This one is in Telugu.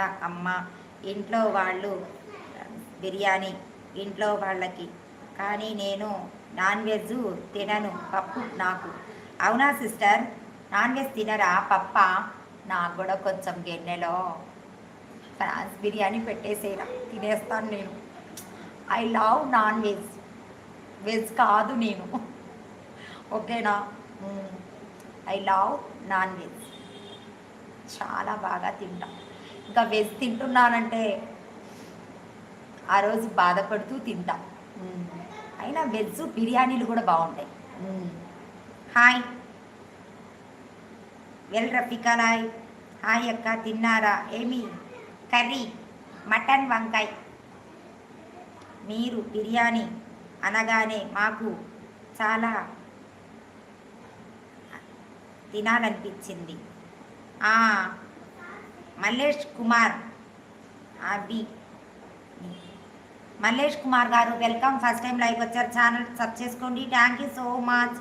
తిన్నారా అమ్మ? ఇంట్లో వాళ్ళు బిర్యానీ ఇంట్లో వాళ్ళకి, కానీ నేను నాన్ వెజ్ తినను, పప్పు నాకు. అవునా సిస్టర్, నాన్ వెజ్ తినరా? పప్ప నాకు కూడా కొంచెం గిన్నెలో ఫ్రాన్స్ బిర్యానీ పెట్టేసేరా, తినేస్తాను నేను. I love non veg, veg కాదు నేను. ఓకేనా? ఐ లవ్ నాన్ వెజ్, చాలా బాగా తింటా. ఇంకా వెజ్ తింటున్నానంటే ఆ రోజు బాధపడుతూ తింటా. అయినా వెజ్ బిర్యానీలు కూడా బాగుంటాయి. Hi well రఫికాలాయ్. హాయ్ అక్క, తిన్నారా? ఏమి కర్రీ? మటన్ వంకాయ. మీరు బిర్యానీ అనగానే మాకు చాలా తినాలనిపించింది. మల్లేష్ కుమార్, అవి మల్లేష్ కుమార్ గారు వెల్కమ్, ఫస్ట్ టైం లైవ్ వచ్చారు, ఛానల్ సబ్ చేసుకోండి. Thank you so much.